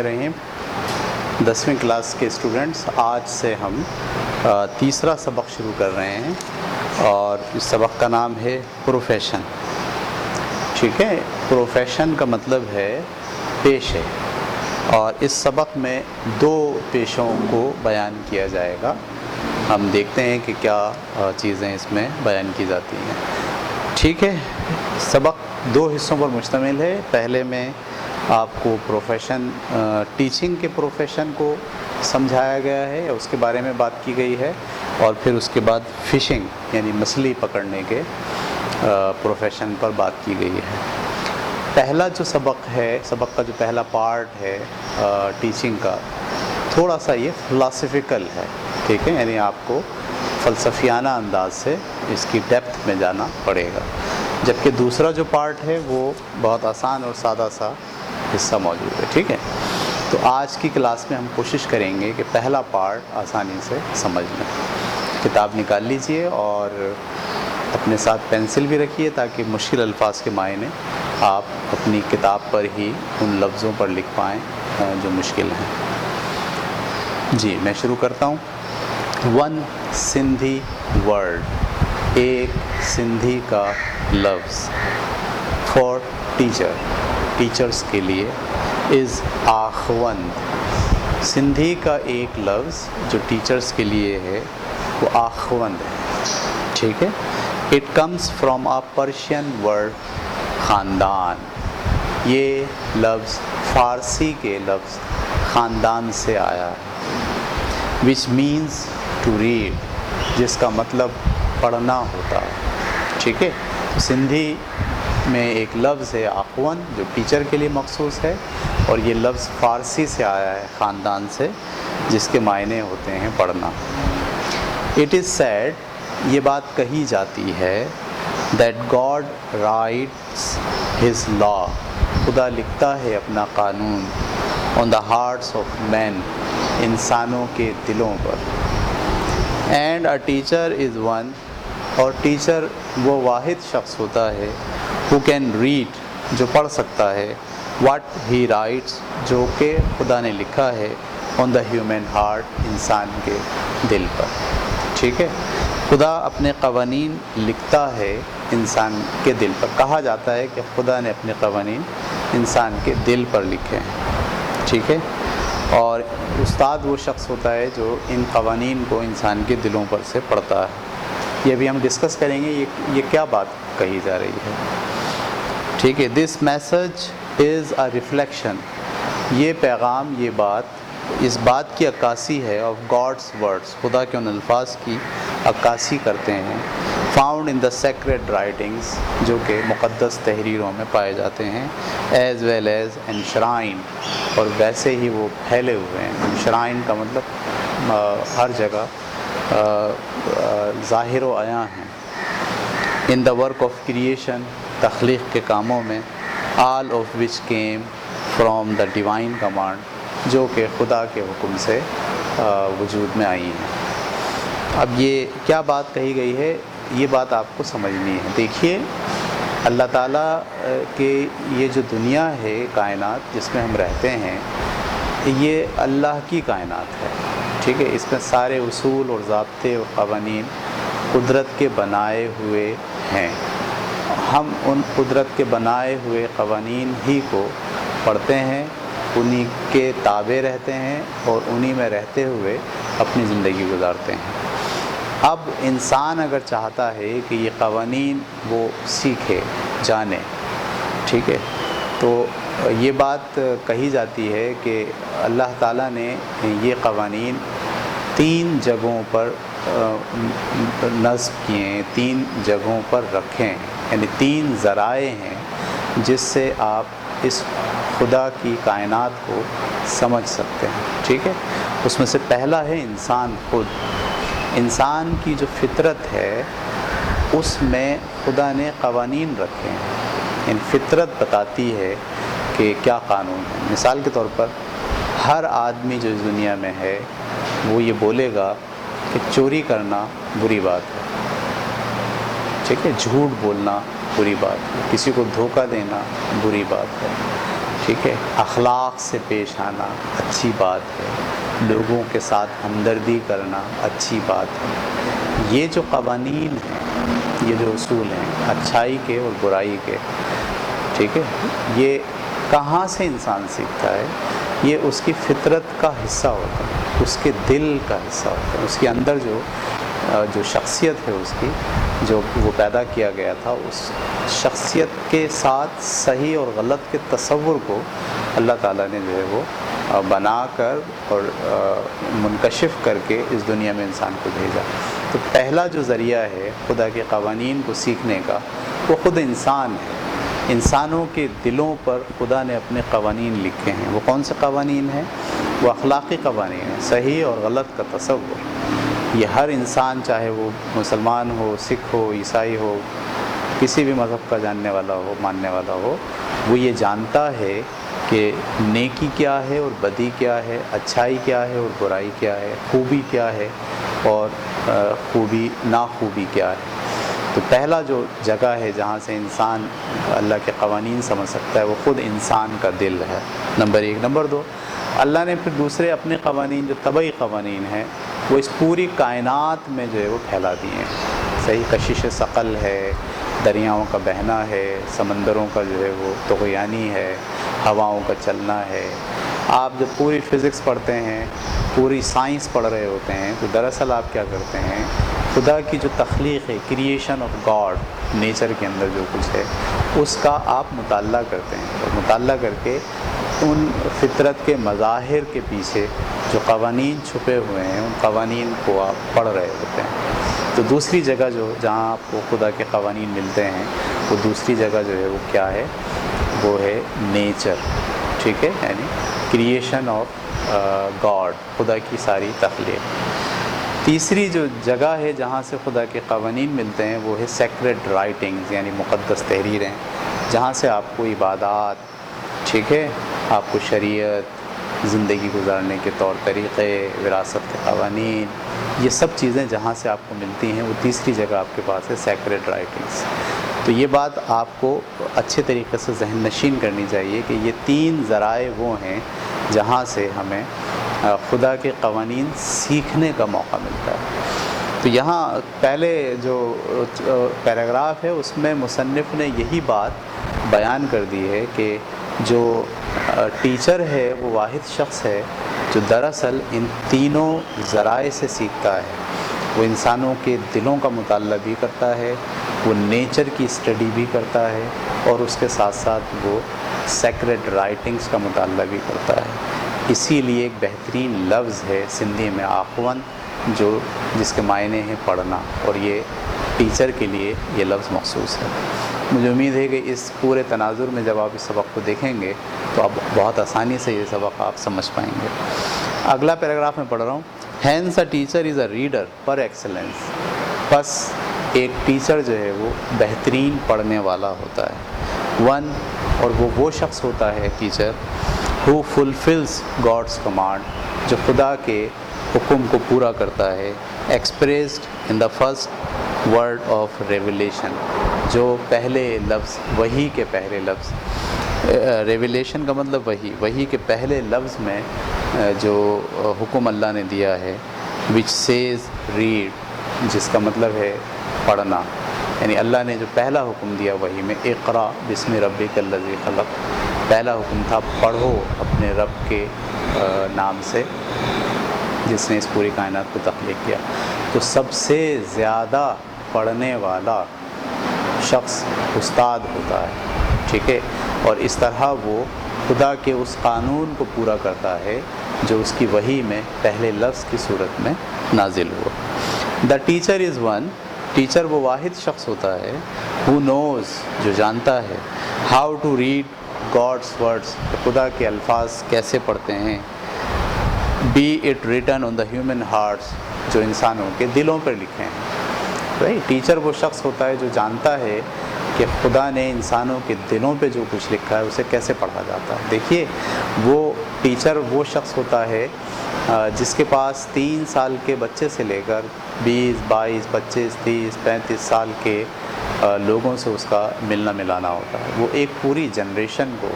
الرحیم 10ویں کلاس کے اسٹوڈنٹس، آج سے ہم تیسرا سبق شروع کر رہے ہیں اور اس سبق کا نام ہے پروفیشن. ٹھیک ہے، پروفیشن کا مطلب ہے پیشے، اور اس سبق میں 2 پیشوں کو بیان کیا جائے گا. ہم دیکھتے ہیں کہ کیا چیزیں اس میں بیان کی جاتی ہیں. ٹھیک ہے، سبق 2 حصوں پر مشتمل ہے. پہلے میں آپ کو پروفیشن، ٹیچنگ کے پروفیشن کو سمجھایا گیا ہے، اس کے بارے میں بات کی گئی ہے، اور پھر اس کے بعد فشنگ یعنی مچھلی پکڑنے کے پروفیشن پر بات کی گئی ہے. پہلا جو سبق ہے، سبق کا جو پہلا پارٹ ہے ٹیچنگ کا، تھوڑا سا یہ فلاسفیکل ہے. ٹھیک ہے، یعنی آپ کو فلسفیانہ انداز سے اس کی ڈیپتھ میں جانا پڑے گا، جبکہ دوسرا جو پارٹ ہے وہ بہت آسان اور سادہ سا حصہ موجود ہے. ٹھیک ہے، تو آج کی کلاس میں ہم کوشش کریں گے کہ پہلا پارٹ آسانی سے سمجھ لیں. کتاب نکال لیجئے اور اپنے ساتھ پینسل بھی رکھیے تاکہ مشکل الفاظ کے معنی آپ اپنی کتاب پر ہی ان لفظوں پر لکھ پائیں جو مشکل ہیں. جی میں شروع کرتا ہوں. 1 سندھی ورڈ، ایک سندھی کا لفظ. فار ٹیچر، ٹیچرز کے لیے. از آخوند، سندھی کا ایک لفظ جو ٹیچرز کے لیے ہے وہ آخوند ہے. ٹھیک ہے. It comes from a Persian word خاندان، یہ لفظ فارسی کے لفظ خاندان سے آیا ہے. وچ مینز ٹو ریڈ، جس کا مطلب پڑھنا ہوتا ہے. ٹھیک ہے، سندھی میں ایک لفظ ہے آخوند جو ٹیچر کے لیے مخصوص ہے، اور یہ لفظ فارسی سے آیا ہے خاندان سے، جس کے معنی ہوتے ہیں پڑھنا. اٹ از سیڈ، یہ بات کہی جاتی ہے، دیٹ گاڈ رائٹس ہز لا، خدا لکھتا ہے اپنا قانون، آن دا ہارٹس آف مین، انسانوں کے دلوں پر. And a teacher is one, اور ٹیچر وہ واحد شخص ہوتا ہے who can read، جو پڑھ سکتا ہے، what he writes، جو کہ خدا نے لکھا ہے، on the human heart، انسان کے دل پر. ٹھیک ہے، خدا اپنے قوانین لکھتا ہے انسان کے دل پر. کہا جاتا ہے کہ خدا نے اپنے قوانین انسان کے دل پر لکھے ہیں. ٹھیک ہے، اور استاد وہ شخص ہوتا ہے جو ان قوانین کو انسان کے دلوں پر سے پڑھتا ہے. یہ بھی ہم ڈسکس کریں گے یہ کیا بات کہی جا رہی ہے. ٹھیک ہے. This message is a reflection, یہ پیغام، یہ بات اس بات کی عکاسی ہے، آف گاڈس ورڈس، خدا کے ان الفاظ کی عکاسی کرتے ہیں. فاؤنڈ ان دا سیکریڈ رائٹنگس، جو کہ مقدس تحریروں میں پائے جاتے ہیں. ایز ویل ایز انشرائن، اور ویسے ہی وہ پھیلے ہوئے ہیں. انشرائن کا مطلب ہر جگہ ظاہر و عیاں ہیں. ان دا ورک آف کریشن، تخلیق کے کاموں میں. All of which came from the divine command, جو کہ خدا کے حکم سے وجود میں آئی ہیں. اب یہ کیا بات کہی گئی ہے، یہ بات آپ کو سمجھنی ہے. دیکھیے، اللہ تعالیٰ کے یہ جو دنیا ہے، کائنات جس میں ہم رہتے ہیں، یہ اللہ کی کائنات ہے. ٹھیک ہے، اس میں سارے اصول اور ضابطے اور قوانین قدرت کے بنائے ہوئے ہیں. ہم ان قدرت کے بنائے ہوئے قوانین ہی کو پڑھتے ہیں، انہی کے تابع رہتے ہیں، اور انہی میں رہتے ہوئے اپنی زندگی گزارتے ہیں. اب انسان اگر چاہتا ہے کہ یہ قوانین وہ سیکھے، جانے، ٹھیک ہے، تو یہ بات کہی جاتی ہے کہ اللہ تعالیٰ نے یہ قوانین 3 جگہوں پر نصب کیے ہیں، 3 جگہوں پر رکھے ہیں. یعنی 3 ذرائع ہیں جس سے آپ اس خدا کی کائنات کو سمجھ سکتے ہیں. ٹھیک ہے، اس میں سے پہلا ہے انسان خود. انسان کی جو فطرت ہے اس میں خدا نے قوانین رکھے ہیں. یعنی فطرت بتاتی ہے کہ کیا قانون ہے. مثال کے طور پر ہر آدمی جو اس دنیا میں ہے وہ یہ بولے گا کہ چوری کرنا بری بات ہے. ٹھیک ہے، جھوٹ بولنا بری بات ہے، کسی کو دھوکہ دینا بری بات ہے. ٹھیک ہے، اخلاق سے پیش آنا اچھی بات ہے، لوگوں کے ساتھ ہمدردی کرنا اچھی بات ہے۔ یہ جو قوانین ہیں، یہ جو اصول ہیں اچھائی کے اور برائی کے، ٹھیک ہے، یہ کہاں سے انسان سیکھتا ہے؟ یہ اس کی فطرت کا حصہ ہوتا ہے، اس کے دل کا حصہ ہوتا ہے، اس کے اندر جو شخصیت ہے اس کی، جو وہ پیدا کیا گیا تھا، اس شخصیت کے ساتھ صحیح اور غلط کے تصور کو اللہ تعالیٰ نے جو ہے وہ بنا کر اور منکشف کر کے اس دنیا میں انسان کو بھیجا۔ تو پہلا جو ذریعہ ہے خدا کے قوانین کو سیکھنے کا، وہ خود انسان ہے۔ انسانوں کے دلوں پر خدا نے اپنے قوانین لکھے ہیں۔ وہ کون سے قوانین ہیں؟ وہ اخلاقی قوانین ہیں، صحیح اور غلط کا تصور۔ یہ ہر انسان، چاہے وہ مسلمان ہو، سکھ ہو، عیسائی ہو، کسی بھی مذہب کا جاننے والا ہو، ماننے والا ہو، وہ یہ جانتا ہے کہ نیکی کیا ہے اور بدی کیا ہے، اچھائی کیا ہے اور برائی کیا ہے، خوبی کیا ہے اور خوبی ناخوبی کیا ہے۔ تو پہلا جو جگہ ہے جہاں سے انسان اللہ کے قوانین سمجھ سکتا ہے، وہ خود انسان کا دل ہے، نمبر ایک۔ نمبر دو، اللہ نے پھر دوسرے اپنے قوانین جو طبعی قوانین ہیں، وہ اس پوری کائنات میں جو ہے وہ پھیلا دیے ہیں۔ صحیح، کشش ثقل ہے، دریاؤں کا بہنا ہے، سمندروں کا جو ہے وہ طغیانی ہے، ہواؤں کا چلنا ہے۔ آپ جب پوری فزکس پڑھتے ہیں، پوری سائنس پڑھ رہے ہوتے ہیں، تو دراصل آپ کیا کرتے ہیں؟ خدا کی جو تخلیق ہے، کریشن آف گاڈ، نیچر کے اندر جو کچھ ہے، اس کا آپ مطالعہ کرتے ہیں، اور مطالعہ کر کے ان فطرت کے مظاہر کے پیچھے جو قوانین چھپے ہوئے ہیں، ان قوانین کو آپ پڑھ رہے ہوتے ہیں۔ تو دوسری جگہ جہاں آپ کو خدا کے قوانین ملتے ہیں، وہ دوسری جگہ جو ہے وہ کیا ہے؟ وہ ہے نیچر، ٹھیک ہے، یعنی کریشن آف گاڈ، خدا کی ساری تخلیق۔ تیسری جو جگہ ہے جہاں سے خدا کے قوانین ملتے ہیں، وہ ہے سیکریڈ رائٹنگز، یعنی مقدس تحریریں، جہاں سے آپ کو عبادات، ٹھیک ہے، آپ کو شریعت، زندگی گزارنے کے طور طریقے، وراثت کے قوانین، یہ سب چیزیں جہاں سے آپ کو ملتی ہیں، وہ تیسری جگہ آپ کے پاس ہے سیکریڈ رائٹنگز۔ تو یہ بات آپ کو اچھے طریقے سے ذہن نشین کرنی چاہیے کہ یہ تین ذرائع وہ ہیں جہاں سے ہمیں خدا کے قوانین سیکھنے کا موقع ملتا ہے۔ تو یہاں پہلے جو پیراگراف ہے اس میں مصنف نے یہی بات بیان کر دی ہے کہ جو ٹیچر ہے وہ واحد شخص ہے جو دراصل ان تینوں ذرائع سے سیکھتا ہے۔ وہ انسانوں کے دلوں کا مطالعہ بھی کرتا ہے، وہ نیچر کی اسٹڈی بھی کرتا ہے، اور اس کے ساتھ ساتھ وہ سیکریڈ رائٹنگز کا مطالعہ بھی کرتا ہے۔ اسی لیے ایک بہترین لفظ ہے سندھی میں آخون، جس کے معنی ہیں پڑھنا، اور یہ ٹیچر کے لیے یہ لفظ مخصوص ہے۔ مجھے امید ہے کہ اس پورے تناظر میں جب آپ اس سبق کو دیکھیں گے تو آپ بہت آسانی سے یہ سبق آپ سمجھ پائیں گے۔ اگلا پیراگراف میں پڑھ رہا ہوں۔ Hence a teacher is a reader per excellence, بس ایک ٹیچر جو ہے وہ بہترین پڑھنے والا ہوتا ہے۔ ون، اور وہ شخص ہوتا ہے teacher who fulfills God's command، جو خدا کے حکم کو پورا کرتا ہے، expressed in the first word of revelation، جو پہلے لفظ، وحی کے پہلے لفظ، ریویلیشن کا مطلب وحی کے پہلے لفظ میں جو حکم اللہ نے دیا ہے، which says read، جس کا مطلب ہے پڑھنا، یعنی اللہ نے جو پہلا حکم دیا وحی میں، اقرا بسم ربک الذی خلق، پہلا حکم تھا پڑھو اپنے رب کے نام سے جس نے اس پوری کائنات کو تخلیق کیا۔ تو سب سے زیادہ پڑھنے والا شخص استاد ہوتا ہے، ٹھیک ہے، اور اس طرح وہ خدا کے اس قانون کو پورا کرتا ہے جو اس کی وحی میں پہلے لفظ کی صورت میں نازل ہوا۔ دا ٹیچر از ون، ٹیچر وہ واحد شخص ہوتا ہے who knows، جو جانتا ہے how to read God's words، خدا کے الفاظ کیسے پڑھتے ہیں، be it written on the human hearts، جو انسانوں کے دلوں پر لکھے ہیں۔ ٹیچر وہ شخص ہوتا ہے جو جانتا ہے کہ خدا نے انسانوں کے دلوں پہ جو کچھ لکھا ہے اسے کیسے پڑھا جاتا ہے۔ دیکھیے، وہ ٹیچر وہ شخص ہوتا ہے جس کے پاس 3 سال کے بچے سے لے کر 20، 22، 25، 30، 35 سال کے لوگوں سے اس کا ملنا ملانا ہوتا ہے. وہ ایک پوری جنریشن کو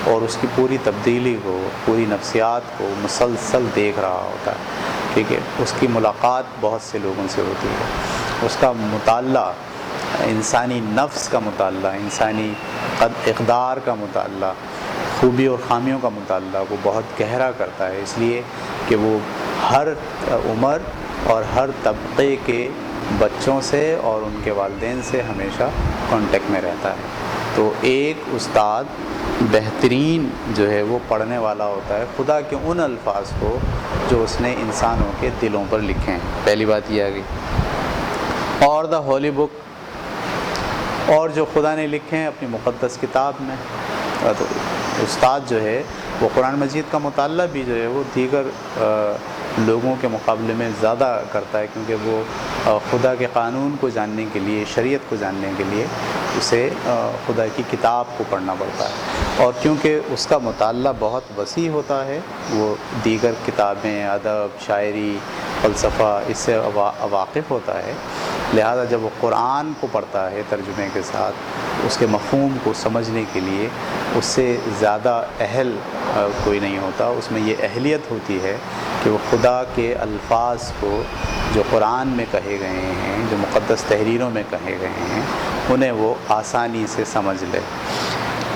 اور اس کی پوری تبدیلی کو، پوری نفسیات کو مسلسل دیکھ رہا ہوتا ہے. ٹھیک ہے، اس کی ملاقات بہت سے لوگوں سے ہوتی ہے، اس کا مطالعہ، انسانی نفس کا مطالعہ، انسانی اقدار کا مطالعہ، خوبی اور خامیوں کا مطالعہ وہ بہت گہرا کرتا ہے، اس لیے کہ وہ ہر عمر اور ہر طبقے کے بچوں سے اور ان کے والدین سے ہمیشہ کانٹیکٹ میں رہتا ہے. تو ایک استاد بہترین جو ہے وہ پڑھنے والا ہوتا ہے خدا کے ان الفاظ کو جو اس نے انسانوں کے دلوں پر لکھے ہیں. پہلی بات یہ آ گئی. اور دا ہولی بک، اور جو خدا نے لکھے ہیں اپنی مقدس کتاب میں. تو استاد جو ہے وہ قرآن مجید کا مطالعہ بھی جو ہے وہ دیگر لوگوں کے مقابلے میں زیادہ کرتا ہے، کیونکہ وہ خدا کے قانون کو جاننے کے لیے، شریعت کو جاننے کے لیے اسے خدا کی کتاب کو پڑھنا پڑتا ہے. اور کیونکہ اس کا مطالعہ بہت وسیع ہوتا ہے، وہ دیگر کتابیں، ادب، شاعری، فلسفہ اس سے واقف ہوتا ہے، لہذا جب وہ قرآن کو پڑھتا ہے ترجمے کے ساتھ، اس کے مفہوم کو سمجھنے کے لیے اس سے زیادہ اہل کوئی نہیں ہوتا. اس میں یہ اہلیت ہوتی ہے کہ وہ خدا کے الفاظ کو جو قرآن میں کہے گئے ہیں، جو مقدس تحریروں میں کہے گئے ہیں، انہیں وہ آسانی سے سمجھ لے.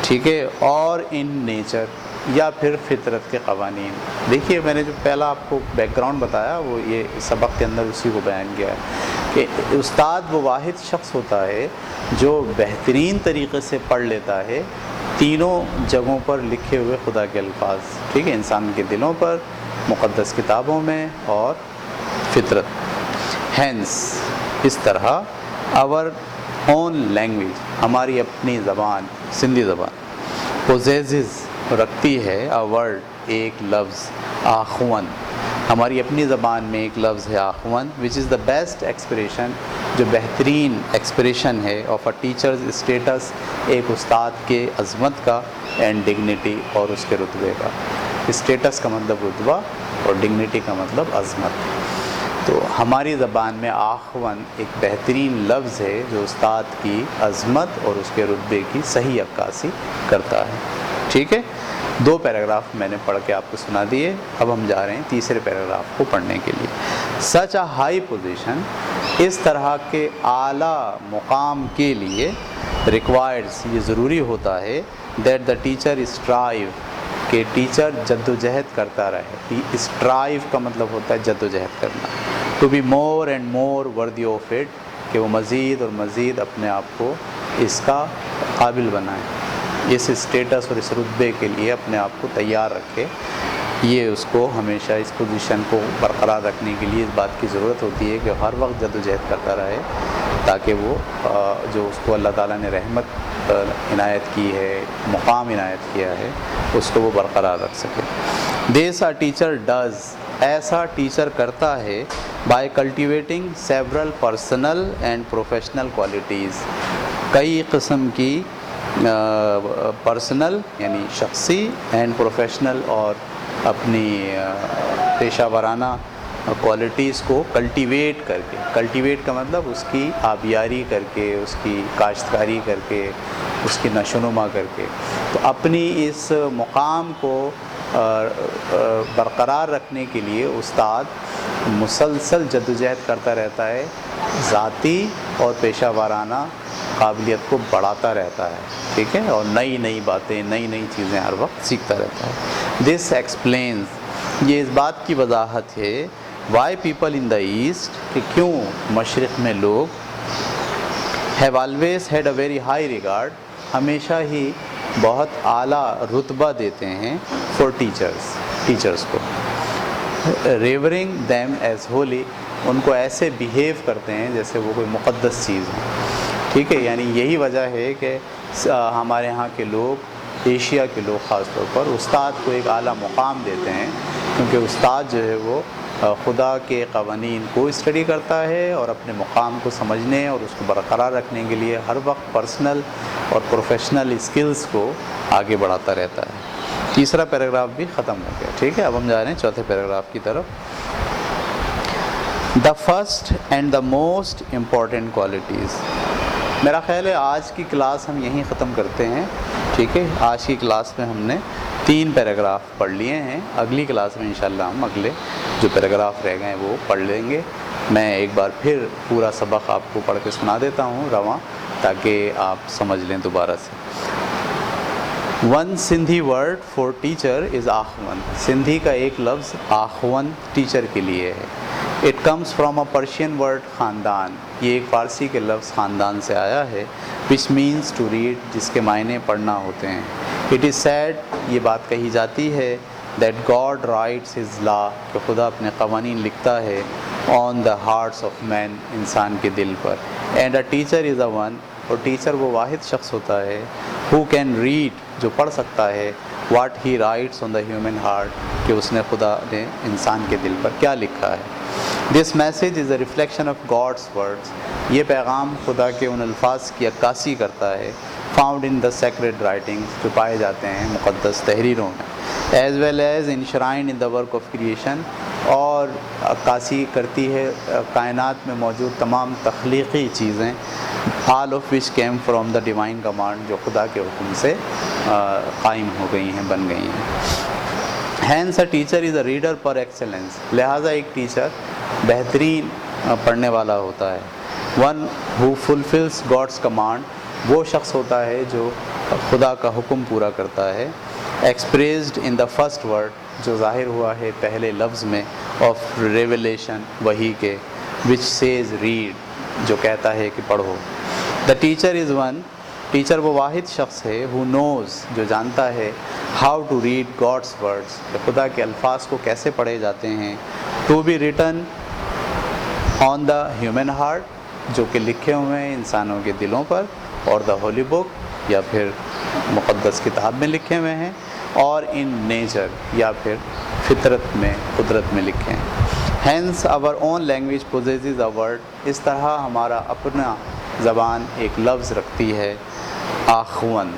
ٹھیک ہے. اور ان نیچر یا پھر فطرت کے قوانین. دیکھیے میں نے جو پہلا آپ کو بیک گراؤنڈ بتایا وہ یہ سبق کے اندر اسی کو بیان کیا ہے کہ استاد وہ واحد شخص ہوتا ہے جو بہترین طریقے سے پڑھ لیتا ہے تینوں جگہوں پر لکھے ہوئے خدا کے الفاظ. ٹھیک ہے، انسان کے دلوں پر، مقدس کتابوں میں اور فطرت. ہینس اس طرح آور اون لینگویج، ہماری اپنی زبان، سندھی زبان، پوزیزز رکھتی ہے اے ورڈ، ایک لفظ، آخون، ہماری اپنی زبان میں ایک لفظ ہے آخون، وچ از دا بیسٹ ایکسپریشن، جو بہترین ایکسپریشن ہے آف اے ٹیچرز اسٹیٹس، ایک استاد کے عظمت کا، اینڈ ڈگنیٹی اور اس کے رتبے کا. اسٹیٹس کا مطلب رتبہ اور ڈگنیٹی کا مطلب عظمت. تو ہماری زبان میں آخون ایک بہترین لفظ ہے جو استاد کی عظمت اور اس کے رتبے کی صحیح عکاسی کرتا ہے. ٹھیک ہے. 2 پیراگراف میں نے پڑھ کے آپ کو سنا دیے. اب ہم جا رہے ہیں تیسرے پیراگراف کو پڑھنے کے لیے. سچ اے ہائی پوزیشن، اس طرح کے اعلیٰ مقام کے لیے ریکوائرڈس، یہ ضروری ہوتا ہے، دیٹ دا ٹیچر اسٹرائیو، کہ ٹیچر جد و جہد کرتا رہے. اسٹرائیو کا مطلب ہوتا ہے جد و جہد کرنا. To be more and more worthy of it, کہ وہ مزید اور مزید اپنے آپ کو اس کا قابل بنائے، اس اسٹیٹس اور اس رتبے کے لیے اپنے آپ کو تیار رکھے. یہ اس کو ہمیشہ اس پوزیشن کو برقرار رکھنے کے لیے اس بات کی ضرورت ہوتی ہے کہ ہر وقت جد و جہد کرتا رہے، تاکہ وہ جو اس کو اللہ تعالیٰ نے رحمت عنایت کی ہے، مقام عنایت کیا ہے، اس کو وہ برقرار رکھ سکے. دس اے ٹیچر ڈز، ایسا ٹیچر کرتا ہے، by cultivating several personal and professional qualities, کئی قسم کی پرسنل یعنی شخصی، اینڈ پروفیشنل اور اپنی پیشہ ورانہ کوالٹیز کو کلٹیویٹ کر کے. کلٹیویٹ کا مطلب اس کی آبیاری کر کے، اس کی کاشتکاری کر کے، اس کی نشو و نما کر کے. تو اپنی اس مقام کو برقرار رکھنے کے لیے استاد مسلسل جد و جہد کرتا رہتا ہے، ذاتی اور پیشہ ورانہ قابلیت کو بڑھاتا رہتا ہے. ٹھیک ہے. اور نئی نئی باتیں، نئی نئی چیزیں ہر وقت سیکھتا رہتا ہے. دس ایکسپلینز، یہ اس بات کی وضاحت ہے، why people in the east, کہ کیوں مشرق میں لوگ have always had a very high regard, ہمیشہ ہی بہت اعلیٰ رتبہ دیتے ہیں فار ٹیچرس کو. ریورنگ دیم ایز ہولی، ان کو ایسے بیہیو کرتے ہیں جیسے وہ کوئی مقدس چیز ہے. ٹھیک ہے. یعنی یہی وجہ ہے کہ ہمارے ہاں کے لوگ، ایشیا کے لوگ خاص طور پر، استاد کو ایک اعلیٰ مقام دیتے ہیں، کیونکہ استاد جو ہے وہ خدا کے قوانین کو اسٹڈی کرتا ہے اور اپنے مقام کو سمجھنے اور اس کو برقرار رکھنے کے لیے ہر وقت پرسنل اور پروفیشنل اسکلز کو آگے بڑھاتا رہتا ہے. تیسرا پیراگراف بھی ختم ہو گیا. ٹھیک ہے. اب ہم جا رہے ہیں چوتھے پیراگراف کی طرف. The first and the most important qualities, میرا خیال ہے آج کی کلاس ہم یہیں ختم کرتے ہیں. ٹھیک ہے, آج کی کلاس میں ہم نے 3 پیراگراف پڑھ لیے ہیں. اگلی کلاس میں انشاءاللہ ہم اگلے جو پیراگراف رہ گئے ہیں وہ پڑھ لیں گے. میں ایک بار پھر پورا سبق آپ کو پڑھ کے سنا دیتا ہوں رواں, تاکہ آپ سمجھ لیں دوبارہ سے. One Sindhi word for teacher is آخون. سندھی کا ایک لفظ آخون ٹیچر کے لیے ہے. It comes from a Persian word خاندان. یہ ایک فارسی کے لفظ خاندان سے آیا ہے. وچ مینس ٹو ریڈ, جس کے معنی پڑھنا ہوتے ہیں. اٹ از سیڈ, یہ بات کہی جاتی ہے, دیٹ گاڈ رائٹس ہز لا, کہ خدا اپنے قوانین لکھتا ہے, آن دا ہارٹس آف مین, انسان کے دل پر. And a teacher is a one, اور ٹیچر وہ واحد شخص ہوتا ہے, ہو کین ریڈ, جو پڑھ سکتا ہے, what he writes on the human heart, کہ اس نے خدا نے انسان کے دل پر کیا لکھا ہے. This message is a reflection of God's words. یہ پیغام خدا کے ان الفاظ کی عکاسی کرتا ہے, فاؤنڈ ان دا سیکریڈ رائٹنگس, جو پائے جاتے ہیں مقدس تحریروں میں, as well as enshrined in the work of creation, اور عکاسی کرتی ہے کائنات میں موجود تمام تخلیقی چیزیں, all of which came from the divine command, جو خدا کے حکم سے قائم ہو گئی ہیں, بن گئی ہیں. Hence a teacher is a reader per excellence. لہٰذا ایک ٹیچر بہترین پڑھنے والا ہوتا ہے. ون ہو فلفلس گاڈس کمانڈ, وہ شخص ہوتا ہے جو خدا کا حکم پورا کرتا ہے. Expressed in the first word, جو ظاہر ہوا ہے پہلے لفظ میں, آف ریویلیشن, وحی کے, وچ سیز ریڈ, جو کہتا ہے کہ پڑھو. The teacher is one, teacher وہ واحد شخص ہے, ہو نوز, جو جانتا ہے, how to read God's words, کہ خدا کے الفاظ کو کیسے پڑھے جاتے ہیں. To be written on the human heart, جو کہ لکھے ہوئے ہیں انسانوں کے دلوں پر, اور دا ہولی بک, یا پھر مقدس کتاب میں لکھے ہوئے ہیں, اور ان نیچر, یا پھر فطرت میں, قدرت میں لکھے ہیں. Hence our own language possesses a word, اس طرح ہمارا اپنا زبان ایک لفظ رکھتی ہے, آخون,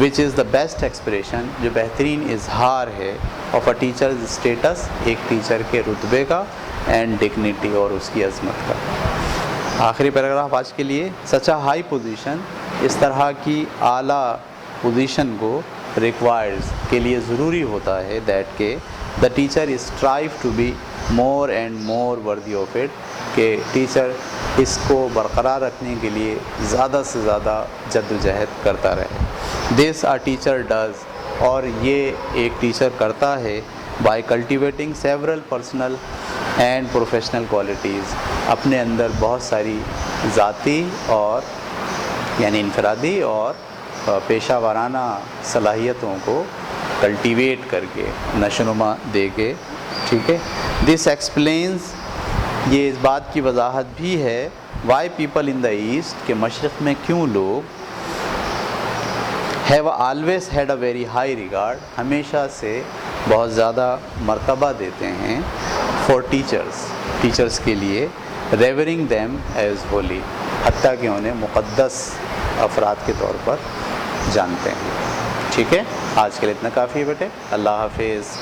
وچ از دا بیسٹ ایکسپریشن, جو بہترین اظہار ہے, آف اے ٹیچرز اسٹیٹس, ایک ٹیچر کے رتبے کا, اینڈ ڈگنیٹی, اور اس کی عظمت کا. آخری پیراگراف آج کے لیے. سچ اے ہائی پوزیشن, اس طرح کی اعلیٰ پوزیشن کو, ریکوائرز, کے لیے ضروری ہوتا ہے, دیٹ کہ the teacher strive to be more and more worthy of it, کہ ٹیچر اس کو برقرار رکھنے کے لیے زیادہ سے زیادہ جد و جہد کرتا رہے. دس اے ٹیچر ڈز, اور یہ ایک ٹیچر کرتا ہے, by cultivating several personal and professional qualities, اپنے اندر بہت ساری ذاتی اور یعنی انفرادی اور پیشہ ورانہ صلاحیتوں کو کلٹیویٹ کر کے, نشوونما دے کے. ٹھیک ہے. دس ایکسپلینز, یہ اس بات کی وضاحت بھی ہے, why people in the east, کہ مشرق میں کیوں لوگ, have always had a very high regard, ہمیشہ سے بہت زیادہ مرتبہ دیتے ہیں, فار ٹیچرس, ٹیچرس کے لیے, ریورنگ دیم ایز ہولی, حتیٰ کہ انہیں مقدس افراد کے طور پر جانتے ہیں. ٹھیک ہے, آج کے لیے اتنا کافی ہے بیٹے. اللہ حافظ.